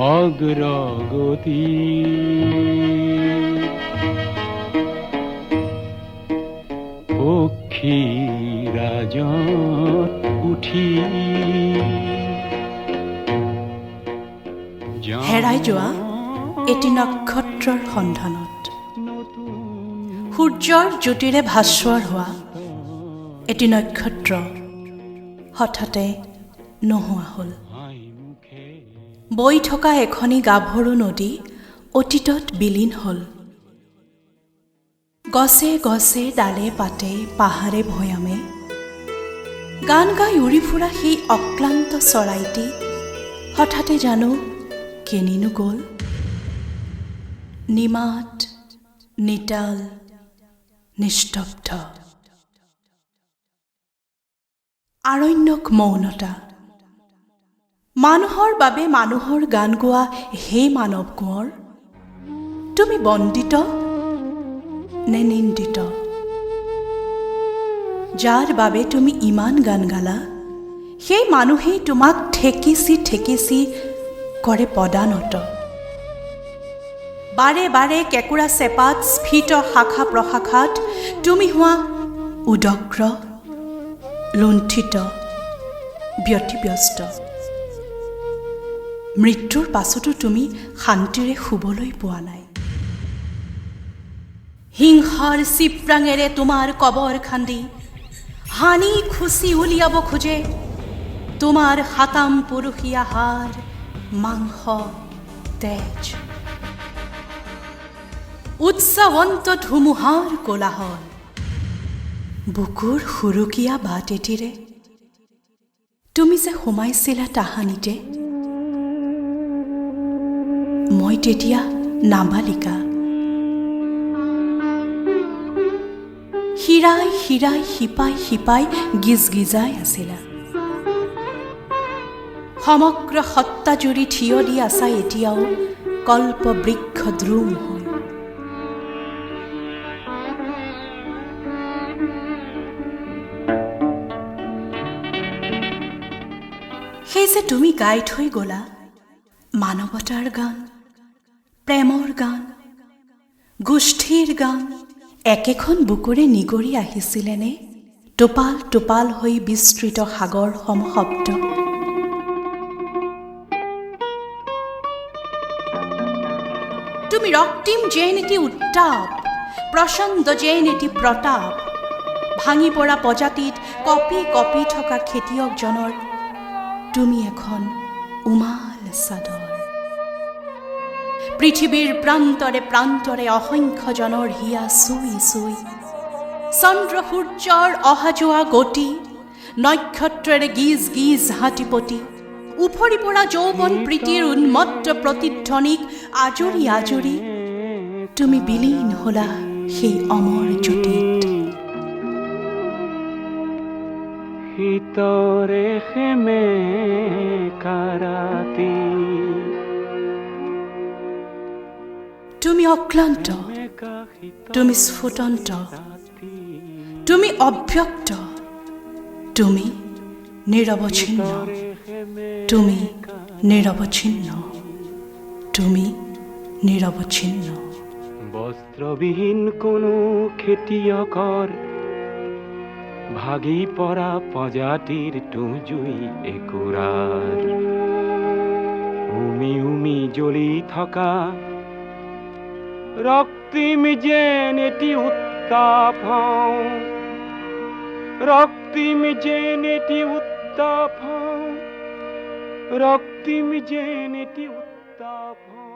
অগ্ৰগতি পক্ষী ৰাজত উঠি হেৰাই যোৱা এটি নক্ষত্ৰৰ সন্ধানত সূৰ্যৰ জ্যোতিৰে ভাস্বৰ হোৱা এটি নক্ষত্ৰ হঠাতে নোহোৱা হ'ল। বৈ থকা এখনি গাভৰু নদী অতীতত বিলীন হ'ল। গছে গছে ডালে পাতে পাহাৰে ভৈয়ামে গান গাই উৰি ফুৰা সেই অক্লান্ত চৰাইটি হঠাতে জানো কেনিনো গ'ল। নিমাত নিতাল নিস্তব্ধ আৰণ্যক মৌনতা। মানুহৰ বাবে মানুহৰ গান গোৱা হে মানৱ কোঁৱৰ, তুমি বন্দিত নে নিন্দিত? যাৰ বাবে তুমি ইমান গান গালা সেই মানুহেই তোমাক ঠেকিছি ঠেকিছি কৰে পদানত। বাৰে বাৰে কেঁকুৰা চেপাত স্ফীত শাখা প্ৰশাখাত তুমি হোৱা উদগ্ৰ লুণ্ঠিত ব্যতিব্যস্ত। মৃত্যুৰ পাছতো তুমি শান্তিৰে শুবলৈ পোৱা নাই। হিংসাৰ চিপ্ৰাঙেৰে তোমাৰ কবৰ খান্দি হানি খুচি উলিয়াব খোজে তোমাৰ হাতাম পুৰুষীয়া হাড় মাংস তেজ। উৎসাৱন্ত ধুমুহাৰ কোলাহল বুকুৰ সুৰুকীয়া বাট এটিৰে তুমি যে সোমাইছিলা তাহানিতে। মই তেতিয়া নাবালিকা। হিৰাই হিৰাই শিপাই শিপাই গিজ গিজাই আছিলা। সমগ্ৰ সত্তাজুৰি থিয় দি আছা এতিয়াও কল্প বৃক্ষ দ্ৰুম হৈ। সেই যে তুমি গাই থৈ গ'লা মানৱতাৰ গান, প্ৰেমৰ গান, গোষ্ঠীৰ গান একেখন বুকুৰে নিগৰি আহিছিলেনে টোপাল টোপাল হৈ বিস্তৃত সাগৰ সমশব্দ। তুমি ৰক্তিম যেন এটি উত্তাপ, প্ৰচণ্ড যেন এটি প্ৰতাপ, ভাঙি পৰা প্ৰজাতিত কপি কপি থকা খেতিয়কজনৰ তুমি এখন উমাল চাদৰ। পৃথিৱীৰ প্ৰান্তৰে প্ৰান্তৰে অসংখ্যজনৰ হিয়া চুই চুই চন্দ্ৰ সূৰ্যৰ অহা যোৱা গতি, নক্ষত্ৰেৰে গিজ গিজ হাতীপতি, উফৰি পৰা যৌৱন প্ৰীতিৰ উন্মত্ত প্ৰতিধ্বনিক আজৰি আজৰি তুমি বিলীন হলা সেই অমৰ জ্যোতিত। ভিতৰে খেমে কাৰাতি তুমি অক্লান্ত, তুমি স্ফুটন্ত, তুমি অব্যক্ত, তুমি নিৰৱচ্ছিন্ন, তুমি নিৰৱচ্ছিন্ন, তুমি নিৰৱচ্ছিন্ন। বস্ত্ৰবিহীন কোনো খেতিয়কৰ ভাগি পৰা প্ৰজাতিৰ তুজুই একুৰাৰ উমি উমি জ্বলি থকা ৰক্তিম যেন এটি উত্তাপ হওঁ, ৰক্তিম যেন এটি উত্তাপ হওঁ, ৰক্তিম যেন এটি উত্তাপ হওঁ।